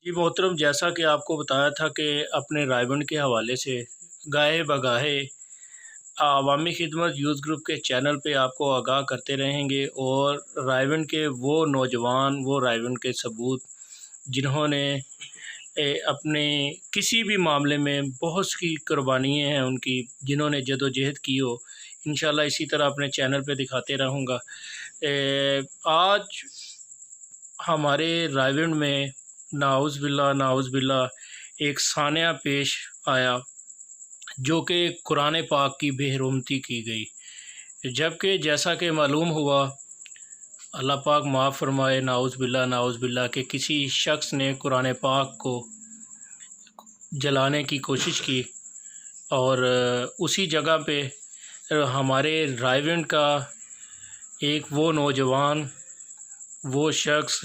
جی محترم، جیسا کہ آپ کو بتایا تھا کہ اپنے رائے بند کے حوالے سے گاہے بگاہے عوامی خدمت یوتھ گروپ کے چینل پہ آپ کو آگاہ کرتے رہیں گے، اور رائے بند کے وہ نوجوان، وہ رائے بند کے ثبوت جنہوں نے اپنے کسی بھی معاملے میں بہت سی قربانیاں ہیں ان کی، جنہوں نے جد و جہد کی ہو، انشاءاللہ اسی طرح اپنے چینل پہ دکھاتے رہوں گا۔ آج ہمارے رائے بند میں نعوذ باللہ ایک سانحہ پیش آیا جو کہ قرآن پاک کی بے حرمتی کی گئی، جبکہ جیسا کہ معلوم ہوا، اللہ پاک معاف فرمائے، نعوذ باللہ کہ کسی شخص نے قرآن پاک کو جلانے کی کوشش کی، اور اسی جگہ پہ ہمارے رائے بند کا ایک وہ نوجوان، وہ شخص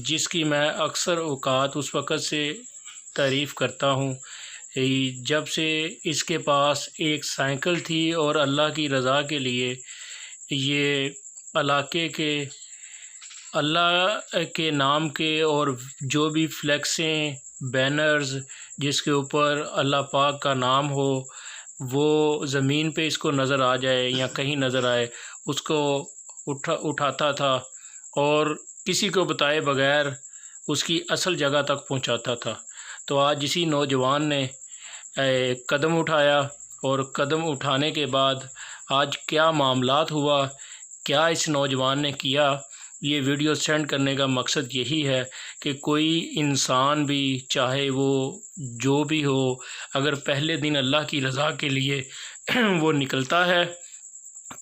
جس کی میں اکثر اوقات اس وقت سے تعریف کرتا ہوں جب سے اس کے پاس ایک سائیکل تھی، اور اللہ کی رضا کے لیے یہ علاقے کے اللہ کے نام کے اور جو بھی فلیکسیں، بینرز جس کے اوپر اللہ پاک کا نام ہو، وہ زمین پہ اس کو نظر آ جائے یا کہیں نظر آئے، اس کو اٹھاتا تھا اور کسی کو بتائے بغیر اس کی اصل جگہ تک پہنچاتا تھا۔ تو آج اسی نوجوان نے قدم اٹھایا، اور قدم اٹھانے کے بعد آج کیا معاملات ہوا، کیا اس نوجوان نے کیا، یہ ویڈیو سینڈ کرنے کا مقصد یہی ہے کہ کوئی انسان بھی، چاہے وہ جو بھی ہو، اگر پہلے دن اللہ کی رضا کے لیے وہ نکلتا ہے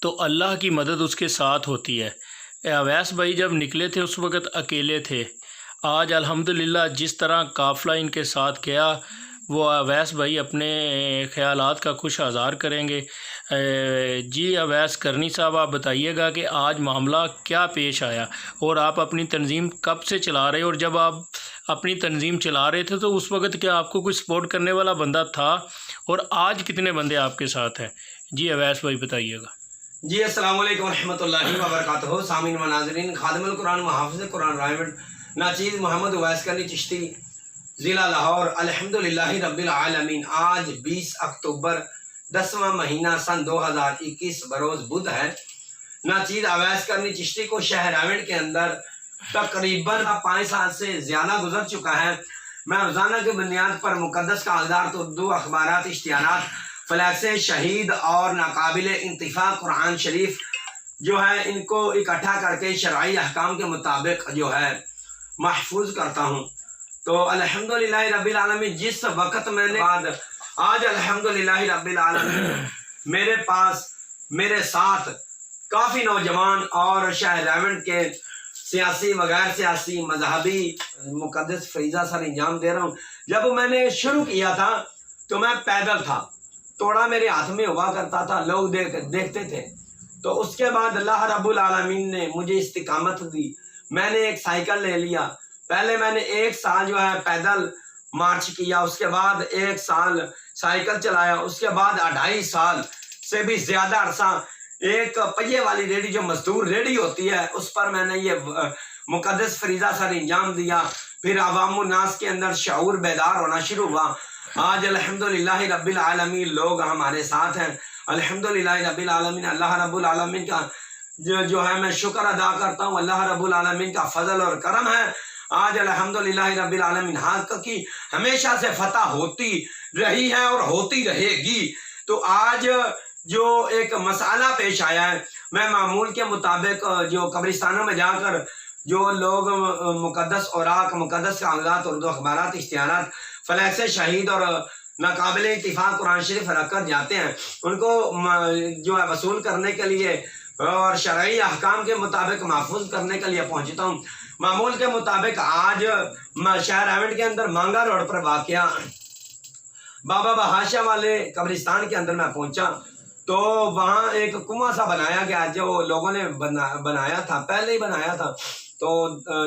تو اللہ کی مدد اس کے ساتھ ہوتی ہے۔ اویس بھائی جب نکلے تھے اس وقت اکیلے تھے، آج الحمدللہ جس طرح قافلہ ان کے ساتھ گیا، وہ اویس بھائی اپنے خیالات کا کچھ اظہار کریں گے۔ جی اویس کرنی صاحب، آپ بتائیے گا کہ آج معاملہ کیا پیش آیا، اور آپ اپنی تنظیم کب سے چلا رہے، اور جب آپ اپنی تنظیم چلا رہے تھے تو اس وقت کیا آپ کو کوئی سپورٹ کرنے والا بندہ تھا، اور آج کتنے بندے آپ کے ساتھ ہیں؟ جی اویس بھائی بتائیے گا۔ جی السلام علیکم ورحمۃ اللہ وبرکاتہ۔ سامعین و ناظرین، خادم القرآن محافظ قرآن رائے بند ناچیز محمد اویس کرنی چشتی، ضلع لاہور، الحمدللہ رب العالمین۔ آج 20 اکتوبر 10واں مہینہ سن 2021 بروز بدھ ہے۔ ناچیز اویس کرنی چشتی کو شہر رائے بند کے اندر تقریباً 5 سال سے زیادہ گزر چکا ہے۔ میں روزانہ کی بنیاد پر مقدس کاغذات، اردو اخبارات، اشتہارات، فلیکسیں، شہید اور ناقابل انتفاع قرآن شریف جو ہے ان کو اکٹھا کر کے شرعی احکام کے مطابق جو ہے محفوظ کرتا ہوں۔ تو الحمدللہ رب العالمین جس وقت میں نے آج الحمدللہ رب العالمین میرے پاس، میرے ساتھ کافی نوجوان اور شہر رائے بند کے سیاسی وغیر سیاسی مذہبی مقدس فریضہ سر انجام دے رہا ہوں۔ جب میں نے شروع کیا تھا تو میں پیدل تھا، توڑا میرے ہاتھ میں ہوا کرتا تھا، لوگ دیکھتے تھے۔ تو اس کے بعد اللہ رب العالمین نے مجھے استقامت دی، میں نے ایک سائیکل لے لیا۔ پہلے میں نے 1 سال جو ہے پیدل مارچ کیا، اس کے بعد 1 سال سائیکل چلایا، اس کے بعد 2.5 سال سے بھی زیادہ عرصہ ایک پہیے والی ریڈی جو مزدور ریڈی ہوتی ہے اس پر میں نے یہ مقدس فریضہ سر انجام دیا۔ پھر عوام الناس کے اندر شعور بیدار ہونا شروع ہوا۔ آج الحمدللہ رب العالمین لوگ ہمارے ساتھ ہیں۔ الحمدللہ رب العالمین، اللہ رب العالمین کا جو ہے میں شکر ادا کرتا ہوں، اللہ رب العالمین کا فضل اور کرم ہے۔ آج الحمدللہ رب العالمین حق کی ہمیشہ سے فتح ہوتی رہی ہے اور ہوتی رہے گی۔ تو آج جو ایک مسئلہ پیش آیا ہے، میں معمول کے مطابق جو قبرستانوں میں جا کر جو لوگ مقدس اوراق، مقدس کاغذات، اردو اخبارات، اشتہارات، فلیکس شہید اور ناقابل اتفاق قرآن شریف رکھ کر جاتے ہیں، ان کو جو ہے وصول کرنے کے لیے اور شرعی احکام کے مطابق محفوظ کرنے کے لیے پہنچتا ہوں۔ معمول کے مطابق آج شہر رائے بند کے اندر مانگا روڈ پر واقع بابا بہاشا والے قبرستان کے اندر میں پہنچا، تو وہاں ایک کنواں سا بنایا گیا جو لوگوں نے بنایا تھا، پہلے ہی بنایا تھا، تو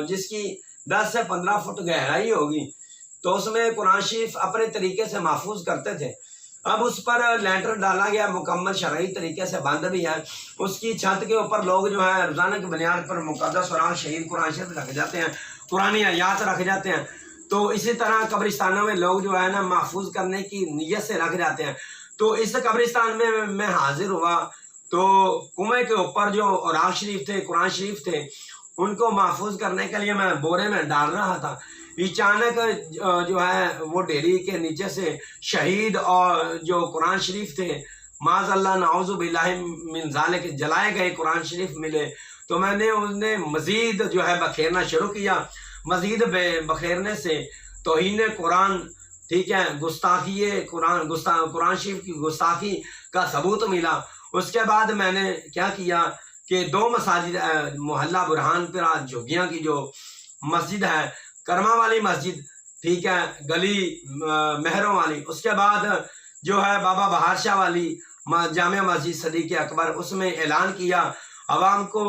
جس کی 10 سے 15 فٹ گہرائی ہوگی۔ تو اس میں قرآن شریف اپنے طریقے سے محفوظ کرتے تھے۔ اب اس پر لینٹر ڈالا گیا، مکمل شرعی طریقے سے بند بھی ہے۔ اس کی چھت کے اوپر لوگ جو ہے روزانہ کی بنیاد پر مقدس قرآن شہید قرآن شریف رکھ جاتے ہیں، قرآنی آیات رکھ جاتے ہیں۔ تو اسی طرح قبرستانوں میں لوگ جو ہے نا محفوظ کرنے کی نیت سے رکھ جاتے ہیں. تو اس قبرستان میں حاضر ہوا تو کنویں کے اوپر جو اوراق شریف تھے، قرآن شریف تھے، ان کو محفوظ کرنے کے لیے میں بورے میں ڈال رہا تھا. اچانک جو ہے وہ ڈیری کے نیچے سے شہید اور جو قرآن شریف تھے، معاذ اللہ نعوذ باللہ من ذالک، جلائے گئے قرآن شریف ملے. تو میں نے انہیں مزید جو ہے بکھیرنا شروع کیا. مزید بکھیرنے سے توہین قرآن، ٹھیک ہے، گستاخی قرآن شریف کی گستاخی کا ثبوت ملا. اس کے بعد میں نے کیا کیا کہ 2 مساجد، محلہ برہان پورہ جھگیاں کی جو مسجد ہے، کرما والی مسجد، ٹھیک ہے، گلی مہروں والی، اس کے بعد جو ہے بابا بہار شاہ والی جامع مسجد صدیق اکبر، اس میں اعلان کیا عوام کو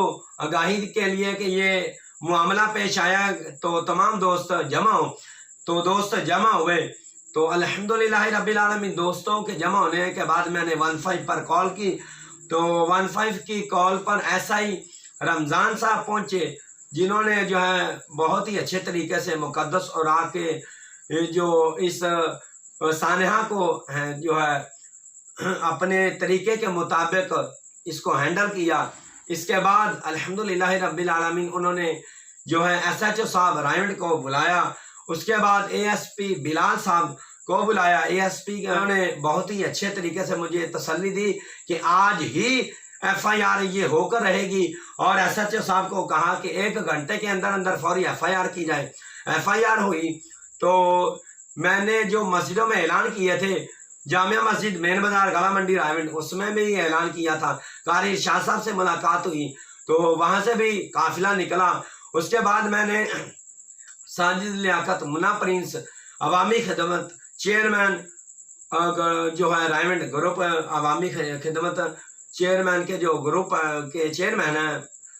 آگاہی کے لیے کہ یہ معاملہ پیش آیا تو تمام دوست جمع ہو. تو دوست جمع ہوئے. تو الحمدللہ رب العالمین دوستوں کے جمع ہونے کے بعد میں نے 15 پر کال کی. تو 15 کی کال پر SI رمضان صاحب پہنچے، جنہوں نے جو ہے بہت ہی اچھے طریقے سے مقدس اوراق کے جو اس سانحہ کو جو ہے اپنے طریقے کے مطابق اس کو ہینڈل کیا. اس کے بعد الحمدللہ رب العالمین انہوں نے جو ہے SHO صاحب رائمنڈ کو بلایا. اس کے بعد ASP بلال صاحب کو بلایا. ASP انہوں نے بہت ہی اچھے طریقے سے مجھے تسلی دی کہ آج ہی FIR یہ ہو کر رہے گی، اور SHO صاحب کو کہا کہ 1 گھنٹے کے اندر اندر فوری FIR کی جائے. FIR ہوئی. تو میں نے جو مسجدوں میں اعلان کیے تھے، جامعہ مسجد مین بازار گلا منڈی رائمنڈ، اس میں بھی اعلان کیا تھا. قاری شاہ صاحب سے ملاقات ہوئی تو وہاں سے بھی قافلہ نکلا. اس کے بعد میں نے ساجد لیاقت منا پرنس عوامی خدمت چیئرمین جو ہے رائمنڈ گروپ عوامی خدمت چیئرمین کے جو گروپ کے چیئرمین ہیں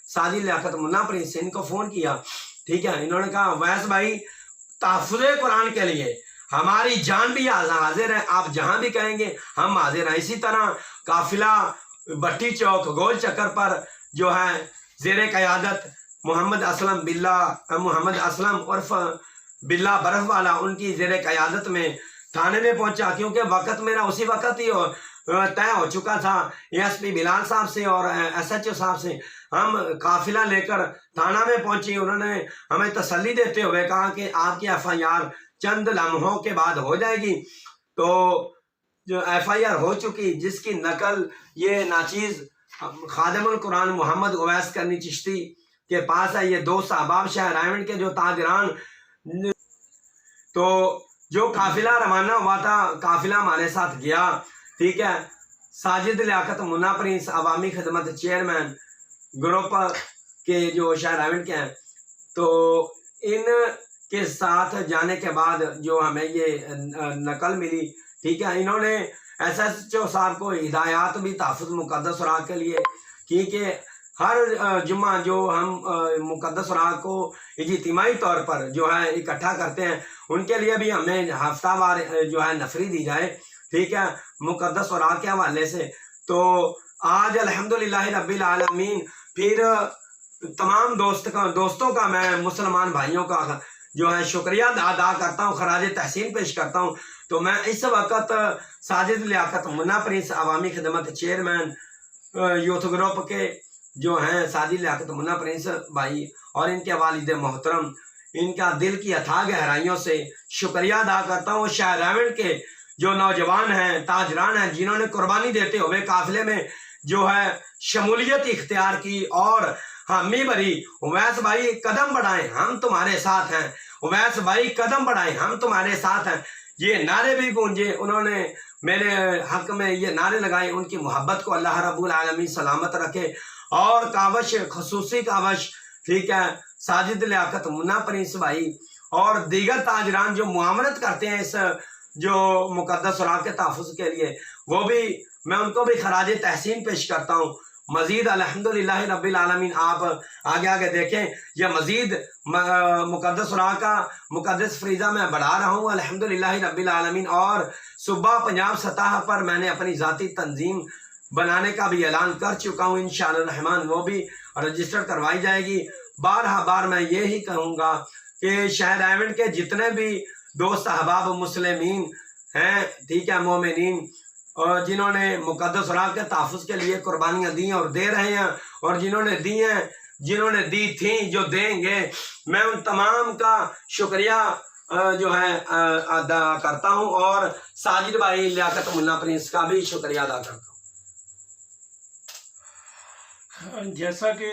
ساجد لیاقت منا پرنس، ان کو فون کیا. ٹھیک ہے، انہوں نے کہا ویس بھائی تحفظ قرآن کے لیے ہماری جان بھی حاضر ہے، آپ جہاں بھی کہیں گے ہم حاضر ہیں. اسی طرح قافلہ بٹی چوک گول چکر پر جو ہے زیر قیادت محمد اسلم عرف بلا برف والا، ان کی زیر قیادت میں تھانے میں پہنچا، کیونکہ وقت میرا اسی وقت ہی طے ہو چکا تھا ASP بلال صاحب سے اور SHO صاحب سے. ہم قافلہ لے کر تھانہ میں پہنچی. انہوں نے ہمیں تسلی دیتے ہوئے کہا کہ آپ کی FIR چند لمحوں کے بعد ہو جائے گی. تو جو FIR ہو چکی، جس کی نقل یہ ناچیز خادم القرآن محمد اویس کرنی چشتی کے پاس ہے. یہ 2 احباب شاہ رائمنڈ کے جو تاجران، تو جو قافلہ روانہ ہوا تھا، قافلہ ہمارے ساتھ گیا. ٹھیک ہے، ساجد لیاقت منا پرنس عوامی خدمت چیئرمین گروپ کے جو شاہ رائمنڈ کے ہیں، تو ان کے ساتھ جانے کے بعد جو ہمیں یہ نقل ملی، ٹھیک ہے، انہوں نے SHO صاحب کو ہدایات بھی تحفظ مقدس اوراق کے لیے کی کہ ہر جمعہ جو ہم مقدس اوراق کو اجتماعی طور پر جو ہے اکٹھا کرتے ہیں، ان کے لیے بھی ہمیں ہفتہ وار جو ہے نفری دی جائے. ٹھیک ہے، مقدس اوراق کے حوالے سے. تو آج الحمدللہ رب العالمین پھر تمام دوستوں کا میں مسلمان بھائیوں کا جو ہے شکریہ ادا کرتا ہوں، خراج تحسین پیش کرتا ہوں. تو میں اس وقت ساجد لیاقت منا پرنس عوامی خدمت چیئرمین یوتھ گروپ کے جو ہیں ساجد لیاقت منا پرنس بھائی اور ان کے والد محترم، ان کا دل کی اتھاہ گہرائیوں سے شکریہ ادا کرتا ہوں. شاہ رائمنڈ کے جو نوجوان ہیں، تاجران ہیں، جنہوں نے قربانی دیتے ہوئے قافلے میں جو ہے شمولیت اختیار کی اور حامی بھری، اویس بھائی قدم بڑھائیں ہم تمہارے ساتھ ہیں، اویس بھائی قدم بڑھائیں ہم تمہارے ساتھ ہیں، یہ نعرے بھی گونجے. انہوں نے میرے حق میں یہ نعرے لگائے. ان کی محبت کو اللہ رب العالمین سلامت رکھے. اور کاوش، خصوصی کاوش، ٹھیک ہے، ساجد لیاقت منا پرنس بھائی اور دیگر تاجران جو معاونت کرتے ہیں اس جو مقدس اوراق کے تحفظ کے لیے، وہ بھی میں ان کو بھی خراج تحسین پیش کرتا ہوں. مزید الحمدللہ رب العالمین آپ آگے دیکھیں، یہ مزید مقدس اوراق کا مقدس فریضہ میں بڑھا رہا ہوں الحمدللہ رب العالمین. اور صوبہ پنجاب سطح پر میں نے اپنی ذاتی تنظیم بنانے کا بھی اعلان کر چکا ہوں. انشاءاللہ الرحمن وہ بھی رجسٹر کروائی جائے گی. بار میں یہی کہوں گا کہ شہر رائیونڈ کے جتنے بھی دوست احباب مسلمین ہیں، ٹھیک ہے، مومنین، اور جنہوں نے مقدس راہ کے تحفظ کے لیے قربانیاں دی ہیں اور دے رہے ہیں، اور جنہوں نے دی ہیں، جنہوں نے دی تھیں، جو دیں گے، میں ان تمام کا شکریہ جو ہے ادا کرتا ہوں، اور ساجد بھائی لیاقت ملا پرنس کا بھی شکریہ ادا کرتا ہوں۔ جیسا کہ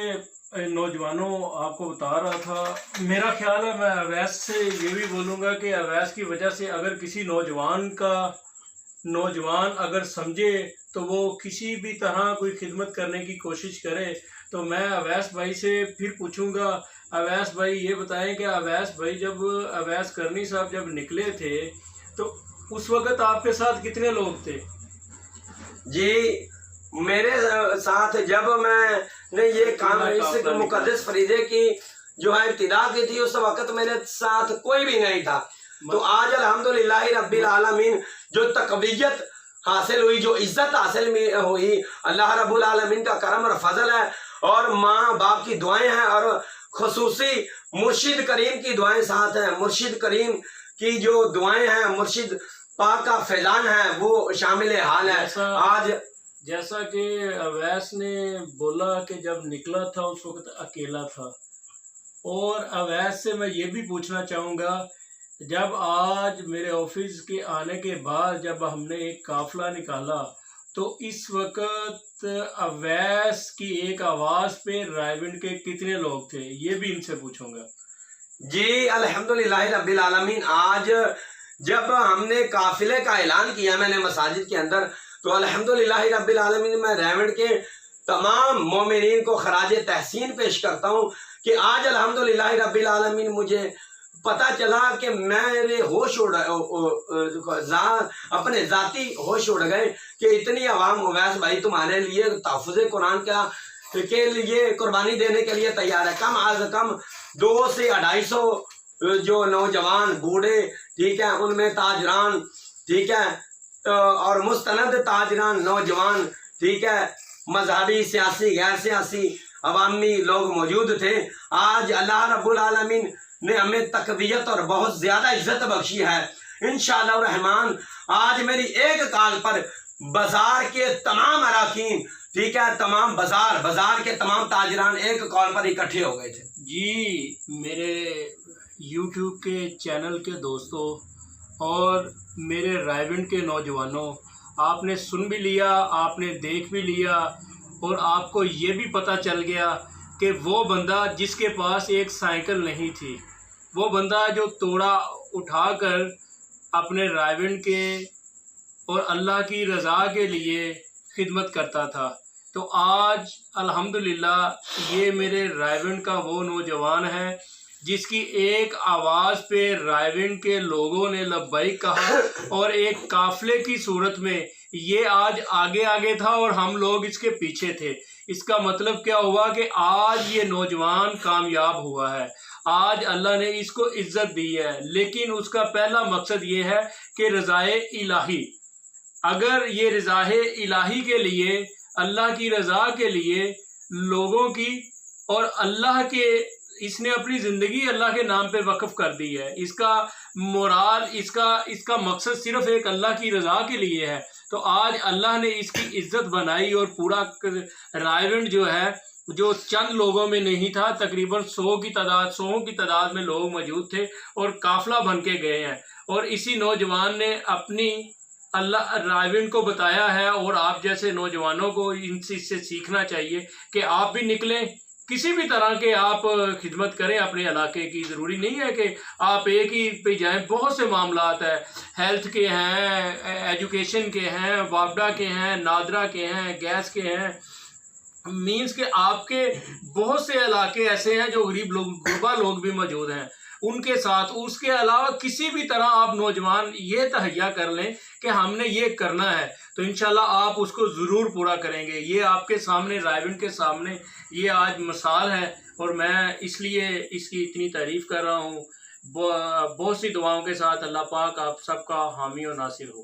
نوجوانوں آپ کو بتا رہا تھا، میرا خیال ہے میں اویس سے یہ بھی بولوں گا کہ اویس کی وجہ سے اگر کسی نوجوان اگر سمجھے تو وہ کسی بھی طرح کوئی خدمت کرنے کی کوشش کرے، تو میں اویس بھائی سے پھر پوچھوں گا، اویس بھائی یہ بتائیں کہ اویس بھائی جب اویس کرنی صاحب جب نکلے تھے تو اس وقت آپ کے ساتھ کتنے لوگ تھے؟ جی میرے ساتھ جب میں نے یہ کام اس مقدس فریضے کی جو ہے ابتدا کی تھی، اس وقت میرے ساتھ کوئی بھی نہیں تھا، تو آج الحمدللہ رب العالمین جو تقویت حاصل ہوئی، جو عزت حاصل ہوئی، اللہ رب العالمین کا کرم اور فضل ہے، اور ماں باپ کی دعائیں ہیں، اور خصوصی مرشد کریم کی دعائیں ساتھ ہیں، مرشد کریم کی جو دعائیں ہیں، مرشد پاک کا فیضان ہے، وہ شامل حال ہے۔ آج جیسا کہ اویس نے بولا کہ جب نکلا تھا اس وقت اکیلا تھا، اور اویس سے میں یہ بھی پوچھنا چاہوں گا، جب آج میرے آفس کے آنے کے بعد جب ہم نے ایک قافلہ نکالا تو اس وقت اویس کی ایک آواز پہ رائیونڈ کے کتنے لوگ تھے، یہ بھی ان سے پوچھوں گا۔ جی الحمدللہ رب العالمین، آج جب ہم نے قافلے کا اعلان کیا میں نے مساجد کے اندر، تو الحمدللہ رب العالمین میں رائیونڈ کے تمام مومنین کو خراج تحسین پیش کرتا ہوں کہ آج الحمدللہ رب العالمین مجھے پتہ چلا کہ میرے ہوش اپنے ذاتی ہوش اڑ گئے کہ اتنی عوام اویس بھائی تمہارے لیے تحفظ قرآن کے لیے قربانی دینے کے لیے تیار ہے۔ کم از کم 200 سے 250 جو نوجوان بوڑھے، ٹھیک ہے، ان میں تاجران، ٹھیک ہے، اور مستند تاجران، نوجوان، ٹھیک ہے، مذہبی، سیاسی، غیر سیاسی، عوامی لوگ موجود تھے۔ آج اللہ رب العالمین نے ہمیں تقویت اور بہت زیادہ عزت بخشی ہے۔ انشاءاللہ الرحمن آج میری ایک کال پر بازار کے تمام اراکین، ٹھیک ہے، تمام بازار کے تمام تاجران ایک کال پر اکٹھے ہو گئے تھے۔ جی میرے یوٹیوب کے چینل کے دوستوں اور میرے رائیونڈ کے نوجوانوں، آپ نے سن بھی لیا، آپ نے دیکھ بھی لیا، اور آپ کو یہ بھی پتہ چل گیا کہ وہ بندہ جس کے پاس ایک سائیکل نہیں تھی، وہ بندہ جو توڑا اٹھا کر اپنے رائیونڈ کے اور اللہ کی رضا کے لیے خدمت کرتا تھا، تو آج الحمدللہ یہ میرے رائیونڈ کا وہ نوجوان ہے جس کی ایک آواز پہ رائیونڈ کے لوگوں نے لبیک کہا، اور ایک قافلے کی صورت میں یہ آج آگے تھا اور ہم لوگ اس کے پیچھے تھے۔ اس کا مطلب کیا ہوا کہ آج یہ نوجوان کامیاب ہوا ہے، آج اللہ نے اس کو عزت دی ہے، لیکن اس کا پہلا مقصد یہ ہے کہ رضائے الہی، اگر یہ رضائے الہی کے لیے، اللہ کی رضا کے لیے لوگوں کی، اور اللہ کے، اس نے اپنی زندگی اللہ کے نام پہ وقف کر دی ہے، اس کا مراد، اس کا مقصد صرف ایک اللہ کی رضا کے لیے ہے، تو آج اللہ نے اس کی عزت بنائی، اور پورا رائیونڈ جو ہے، جو چند لوگوں میں نہیں تھا، تقریباً 100 کی تعداد میں لوگ موجود تھے، اور قافلہ بن کے گئے ہیں، اور اسی نوجوان نے اپنی اللہ رائیونڈ کو بتایا ہے، اور آپ جیسے نوجوانوں کو ان سے سیکھنا چاہیے کہ آپ بھی نکلیں، کسی بھی طرح کے آپ خدمت کریں اپنے علاقے کی، ضروری نہیں ہے کہ آپ ایک ہی پہ جائیں، بہت سے معاملات ہیں، ہیلتھ کے ہیں، ایجوکیشن کے ہیں، وابڈا کے ہیں، نادرا کے ہیں، گیس کے ہیں، مینز کہ آپ کے بہت سے علاقے ایسے ہیں جو غریب لوگ، غربا لوگ بھی موجود ہیں، ان کے ساتھ، اس کے علاوہ کسی بھی طرح آپ نوجوان یہ تہیا کر لیں کہ ہم نے یہ کرنا ہے، تو انشاءاللہ آپ اس کو ضرور پورا کریں گے۔ یہ آپ کے سامنے، رائیونڈ کے سامنے یہ آج مثال ہے، اور میں اس لیے اس کی اتنی تعریف کر رہا ہوں۔ بہت سی دعاؤں کے ساتھ اللہ پاک آپ سب کا حامی و ناصر ہو۔